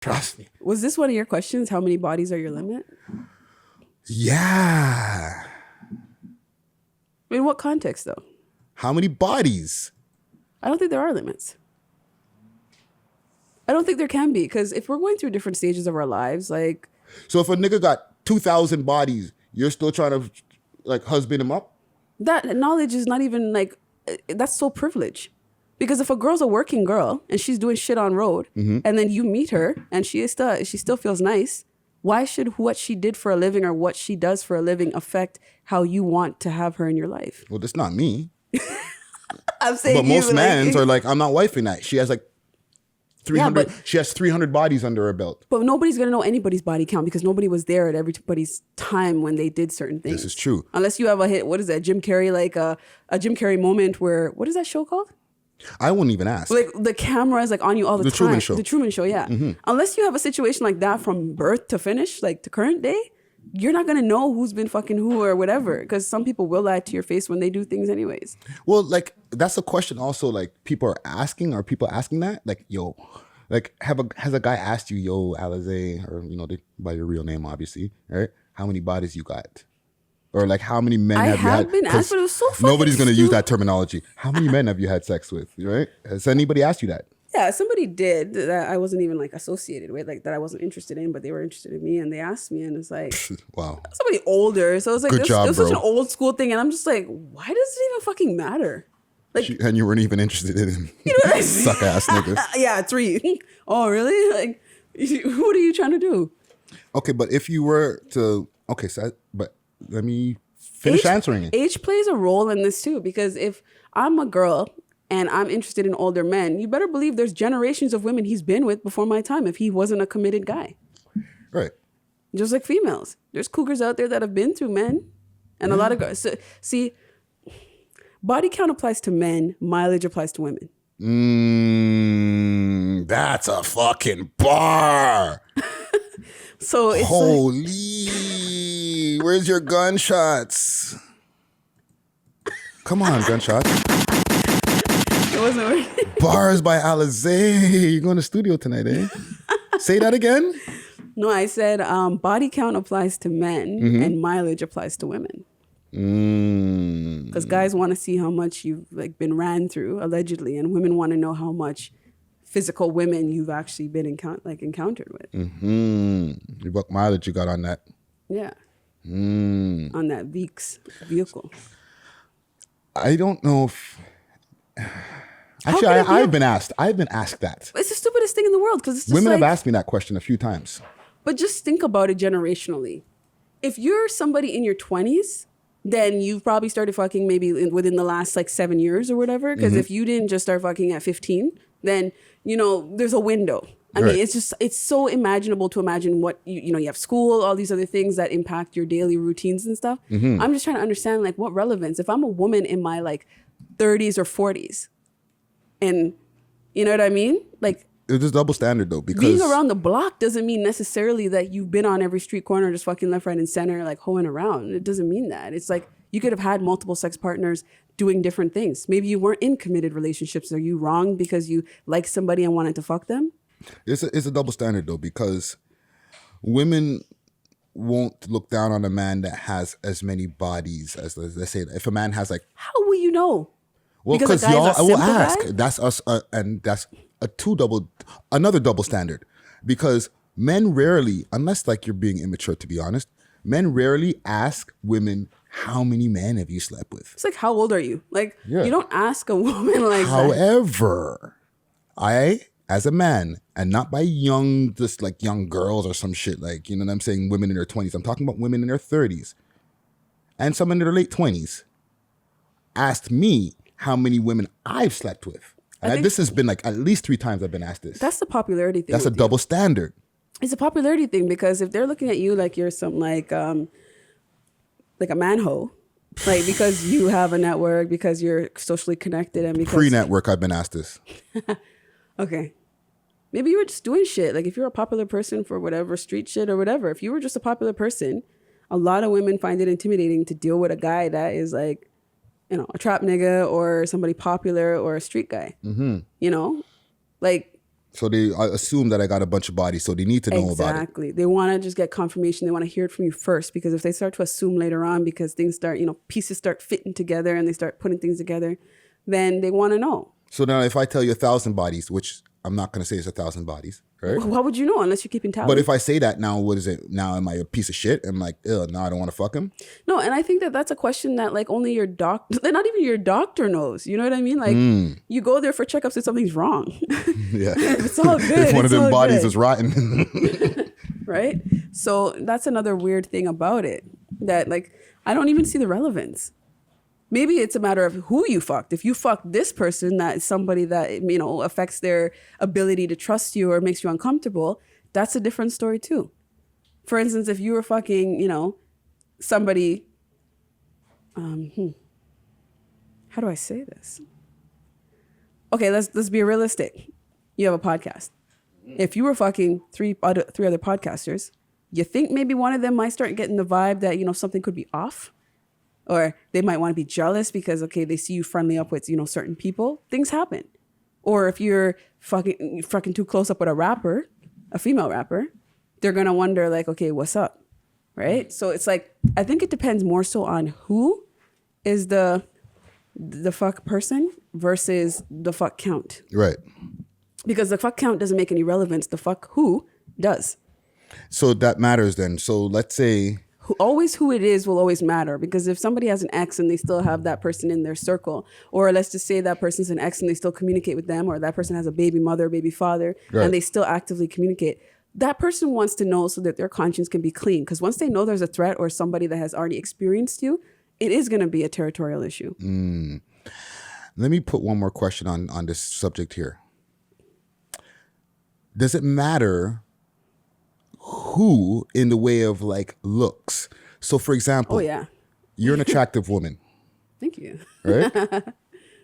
Trust me. Was this one of your questions? How many bodies are your limit? Yeah. In what context, though? How many bodies? I don't think there are limits. I don't think there can be, because if we're going through different stages of our lives, like... So if a nigga got 2,000 bodies, you're still trying to, like, husband him up? That knowledge is not even, like... That's so privileged. Because if a girl's a working girl, and she's doing shit on road, and then you meet her, and she still feels nice, why should what she did for a living or what she does for a living affect how you want to have her in your life? Well, that's not me. I'm saying, but most men are like, I'm not wifing that. She has like 300. Yeah, she has 300 bodies under her belt. But nobody's gonna know anybody's body count because nobody was there at everybody's time when they did certain things. This is true. Unless you have a hit. What is that? Jim Carrey, like a Jim Carrey moment where, what is that show called? I wouldn't even ask. Like the camera is like on you all the time. Truman Show. The Truman Show, yeah. Unless you have a situation like that from birth to finish, like to current day, you're not gonna know who's been fucking who or whatever. Because some people will lie to your face when they do things anyways. Well, like that's a question also. Like people are asking. Are people asking that? Like, yo, like has a guy asked you, yo, Allizae, or by your real name, obviously, right? How many bodies you got? Or like how many men have you had? I have been asked, but it was so fucking nobody's going to use stupid. that terminology. How many men have you had sex with, right? Has anybody asked you that? Yeah, somebody did that I wasn't even like associated with, like that I wasn't interested in, but they were interested in me and they asked me and it's like, wow. Somebody older. So it was like, Good job, it was bro. such an old school thing. And I'm just like, why does it even fucking matter? Like, And you weren't even interested in him. You know what I mean? Suck ass nigga. Yeah, 3. Oh, really? Like, what are you trying to do? Okay, but if you were to, but let me finish answering it. Age plays a role in this too, because if I'm a girl and I'm interested in older men, you better believe there's generations of women he's been with before my time if he wasn't a committed guy. Right. Just like females. There's cougars out there that have been through men and a lot of girls. So, see, body count applies to men, mileage applies to women. That's a fucking bar. So it's holy, where's your gunshots? Come on, gunshots. It wasn't working. Bars by Allizae. You're going to studio tonight, eh? Say that again. No, I said body count applies to men and mileage applies to women. Because guys want to see how much you've like been ran through allegedly, and women want to know how much physical women you've actually been encountered with. What mileage you got on that? Yeah. On that vehicle. I don't know if... Actually, I've been asked that. It's the stupidest thing in the world because women have asked me that question a few times. But just think about it generationally. If you're somebody in your 20s, then you've probably started fucking maybe within the last like 7 years or whatever. Because if you didn't just start fucking at 15, then, there's a window. I mean, it's so imaginable to imagine what, you have school, all these other things that impact your daily routines and stuff. I'm just trying to understand like what relevance. If I'm a woman in my like 30s or 40s and you know what I mean? Like, it's just double standard though, because being around the block doesn't mean necessarily that you've been on every street corner, just fucking left, right, and center, like hoeing around. It doesn't mean that. It's like you could have had multiple sex partners doing different things. Maybe you weren't in committed relationships. Are you wrong because you like somebody and wanted to fuck them? It's a double standard though, because women won't look down on a man that has as many bodies as, let's say, if a man has like... How will you know? Well, because y'all will ask. That's us, and that's another double standard. Because men rarely, unless like you're being immature, to be honest, men rarely ask women, how many men have you slept with? It's like, how old are you? Like, you don't ask a woman like that. However, I, as a man, and not by young girls or some shit, like, you know what I'm saying, women in their 20s. I'm talking about women in their 30s and some in their late 20s, asked me how many women I've slept with. And this has been like at least 3 times I've been asked this. That's the popularity thing. That's a double standard. It's a popularity thing because if they're looking at you like you're some like a manho, like because you have a network, because you're socially connected, and because pre-network I've been asked this. Okay. Maybe you were just doing shit. Like if you're a popular person for whatever street shit or whatever, if you were just a popular person, a lot of women find it intimidating to deal with a guy that is like, a trap nigga or somebody popular or a street guy. Like So they assume that I got a bunch of bodies, so they need to know about it. Exactly. They want to just get confirmation. They want to hear it from you first, because if they start to assume later on, because things start, pieces start fitting together and they start putting things together, then they want to know. So now if I tell you 1,000 bodies, which I'm not going to say it's 1,000 bodies, right? How would you know unless you're keeping tally? But if I say that now, what is it? Now am I a piece of shit? I'm like, now I don't want to fuck him? No, and I think that that's a question that like only your doctor, not even your doctor knows. You know what I mean? Like you go there for checkups if something's wrong. Yeah. It's all good. If one of them bodies is rotten. Right? So that's another weird thing about it, that like I don't even see the relevance. Maybe it's a matter of who you fucked. If you fucked this person, that is somebody that, affects their ability to trust you or makes you uncomfortable, that's a different story too. For instance, if you were fucking, somebody, how do I say this? Okay, let's be realistic. You have a podcast. If you were fucking three other podcasters, you think maybe one of them might start getting the vibe that, something could be off? Or they might want to be jealous because, okay, they see you friendly up with, certain people. Things happen. Or if you're fucking too close up with a rapper, a female rapper, they're going to wonder like, okay, what's up? Right? So it's like, I think it depends more so on who is the fuck person versus the fuck count. Right. Because the fuck count doesn't make any relevance. The fuck who does. So that matters then. So let's say... Always who it is will always matter, because if somebody has an ex and they still have that person in their circle, or let's just say that person's an ex and they still communicate with them, or that person has a baby mother, baby father, right, and they still actively communicate, that person wants to know so that their conscience can be clean. Because once they know there's a threat or somebody that has already experienced you, it is going to be a territorial issue. Let me put one more question on this subject here. Does it matter who in the way of like looks? So for example, you're an attractive woman. Thank you. Right?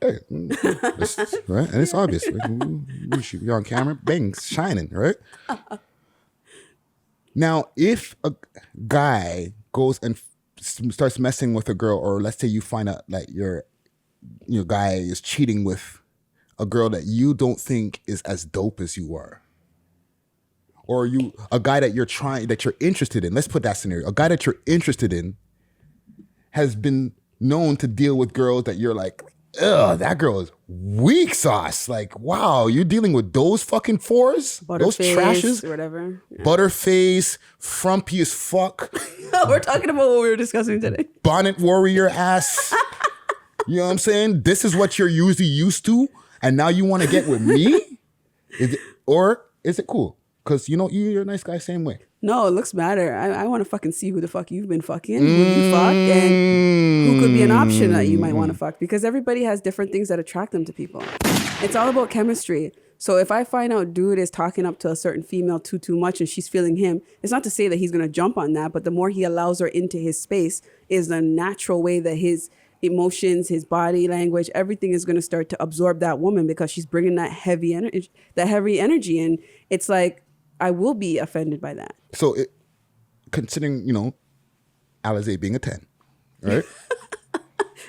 Hey, right? And it's obvious. You're on camera, bang, shining, right? Now, if a guy goes and starts messing with a girl, or let's say you find out that your guy is cheating with a girl that you don't think is as dope as you are, or a guy that you're interested in. Let's put that scenario. A guy that you're interested in has been known to deal with girls that you're like, ugh, that girl is weak sauce. Like, wow, you're dealing with those fucking fours? Those trashes? Or whatever. Yeah. Butterface, frumpy as fuck. We're talking about what we were discussing today. Bonnet warrior ass. You know what I'm saying? This is what you're usually used to, and now you want to get with me? Or is it cool? Because, you're a nice guy same way. No, it looks better. I want to fucking see who the fuck you've been fucking, who you fuck, and who could be an option that you might want to fuck. Because everybody has different things that attract them to people. It's all about chemistry. So if I find out dude is talking up to a certain female too much and she's feeling him, it's not to say that he's going to jump on that, but the more he allows her into his space is the natural way that his emotions, his body language, everything is going to start to absorb that woman, because she's bringing that heavy energy. And it's like, I will be offended by that. So considering, Allizae being a 10, right?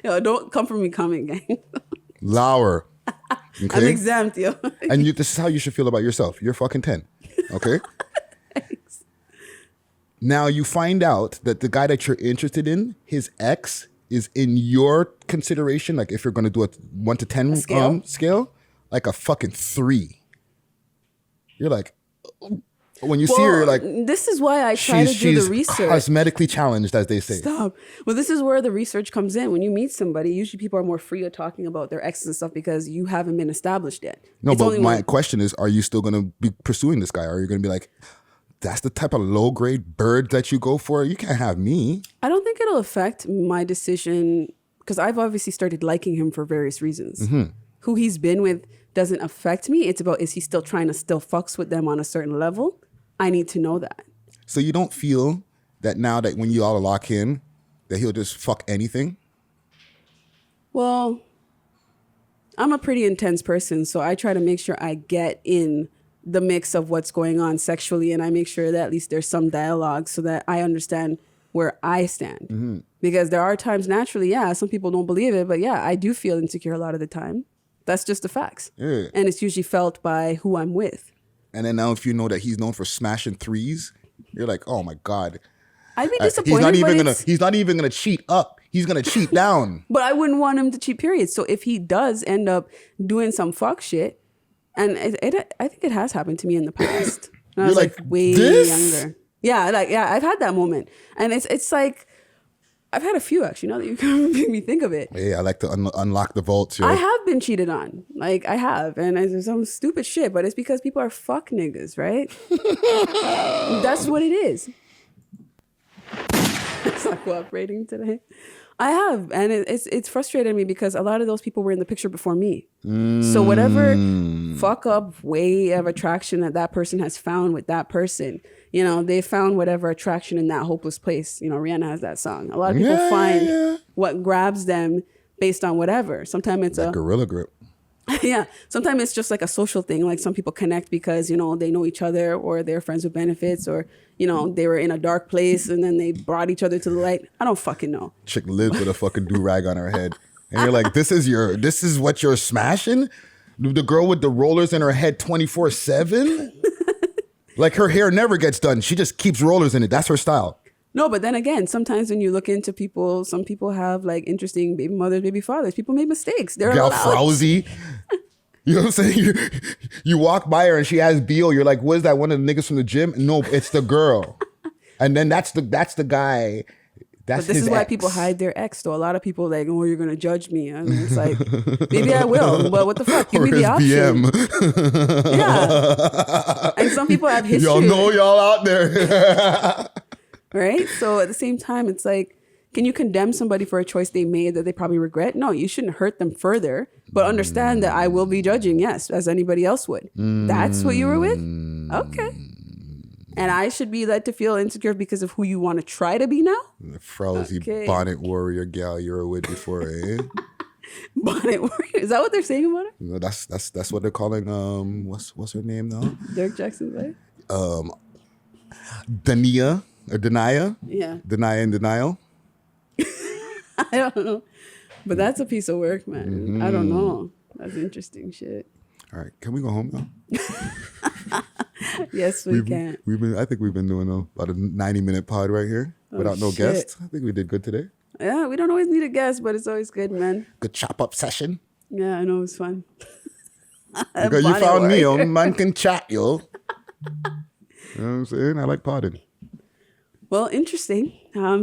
Don't come for me coming, gang. Lower. Okay? I'm exempt, yo. And this is how you should feel about yourself. You're fucking 10. Okay? Thanks. Now you find out that the guy that you're interested in, his ex, is in your consideration. Like if you're going to do a 1 to 10 scale, like a fucking 3. You're like, when you see her, like, this is why I try to do the research. She's cosmetically challenged, as they say. Stop. Well, this is where the research comes in. When you meet somebody, usually people are more free of talking about their exes and stuff because you haven't been established yet. No, but my question is, are you still going to be pursuing this guy? Or are you going to be like, that's the type of low-grade bird that you go for? You can't have me. I don't think it'll affect my decision, because I've obviously started liking him for various reasons. Mm-hmm. Who he's been with doesn't affect me. It's about, is he still trying to fucks with them on a certain level? I need to know that. So you don't feel that now that when you all lock in, that he'll just fuck anything? Well, I'm a pretty intense person, so I try to make sure I get in the mix of what's going on sexually, and I make sure that at least there's some dialogue so that I understand where I stand. Mm-hmm. Because there are times naturally, some people don't believe it, but I do feel insecure a lot of the time. That's just the facts. Yeah. And it's usually felt by who I'm with. And then now if you know that he's known for smashing threes, you're like, oh my God. I'd be disappointed. He's not even gonna cheat up. He's gonna cheat down. But I wouldn't want him to cheat, period. So if he does end up doing some fuck shit, and I think it has happened to me in the past. When I was like way younger. Yeah, I've had that moment. And it's like, I've had a few actually, now that you make me think of it. Yeah, I like to unlock the vaults. I have been cheated on. Like, I have. And it's some stupid shit, but it's because people are fuck niggas, right? That's what it is. It's not cooperating today. I have. And it's frustrated me because a lot of those people were in the picture before me. So whatever fuck up way of attraction that person has found with that person, you know, they found whatever attraction in that hopeless place. You know, Rihanna has that song. A lot of people find what grabs them based on whatever. Sometimes it's a gorilla grip. Yeah. Sometimes it's just like a social thing. Like some people connect because, you know, they know each other or they're friends with benefits or, you know, they were in a dark place and then they brought each other to the light. I don't fucking know. Chick lives with a fucking do-rag on her head. And you're like, this is what you're smashing? The girl with the rollers in her head 24/7? Like her hair never gets done. She just keeps rollers in it. That's her style. No, but then again, sometimes when you look into people, some people have like interesting baby mothers, baby fathers. People make mistakes. They're Gal allowed. Frowsy. You know what I'm saying? You walk by her and she has BO. You're like, what is that? One of the niggas from the gym? No, it's the girl. And then that's the guy. That's but this is why ex. people hide their ex. Though a lot of people like, oh, you're gonna judge me. And it's like, maybe I will, but what the fuck? Give me the option. BM. Yeah. And some people have history. Y'all know y'all out there. Right? So at the same time, it's like, can you condemn somebody for a choice they made that they probably regret? No, you shouldn't hurt them further, but understand that I will be judging, yes, as anybody else would. That's what you were with? Okay. And I should be led to feel insecure because of who you want to try to be now? The frowsy bonnet warrior gal you were with before, eh? Bonnet warrior? Is that what they're saying about her? No, that's what they're calling, what's her name now? Derek Jackson's wife? Dania. Or Denia? Yeah. Denia and Denial? I don't know. But that's a piece of work, man. Mm-hmm. I don't know. That's interesting shit. All right. Can we go home now? Yes, we can. I think we've been doing about a 90-minute pod right here without no guests. I think we did good today. Yeah, we don't always need a guest, but it's always good, man. Good chop-up session. Yeah, I know. It was fun. Because you found me on Man Can Chat, yo. You know what I'm saying? I like podding. Well, interesting.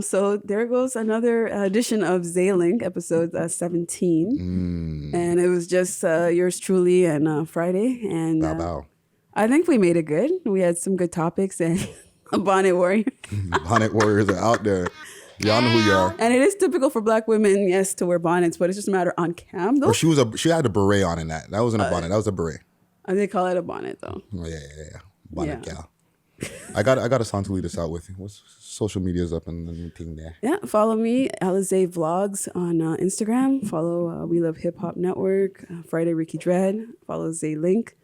So there goes another edition of Zae Link, episode 17. And it was just yours truly and Friday. And bow. I think we made it good. We had some good topics and a bonnet warrior. Bonnet warriors are out there. Y'all know who you are. And it is typical for Black women, yes, to wear bonnets, but it's just a matter on cam, though. Or she had a beret on in that. That wasn't a bonnet. That was a beret. They call it a bonnet, though. Oh, yeah. Bonnet gal. I got a song to lead us out with. What's social media's up and anything there? Yeah, follow me, Allizae Vlogs on Instagram. Follow We Love Hip Hop Network, Friday Ricky Dred. Follow Zae Link.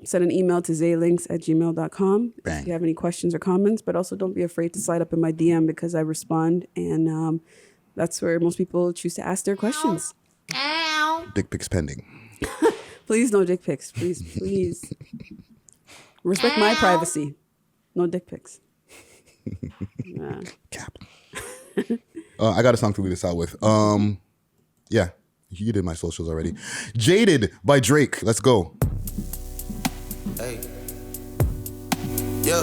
Send an email to zaelinks@gmail.com if you have any questions or comments. But also don't be afraid to slide up in my DM because I respond. And that's where most people choose to ask their questions. Dick pics pending. Please, no dick pics. Please. Respect my privacy. No dick pics. Cap. I got a song to lead us out with. Yeah, you did my socials already. Jaded by Drake. Let's go. Hey. Yeah.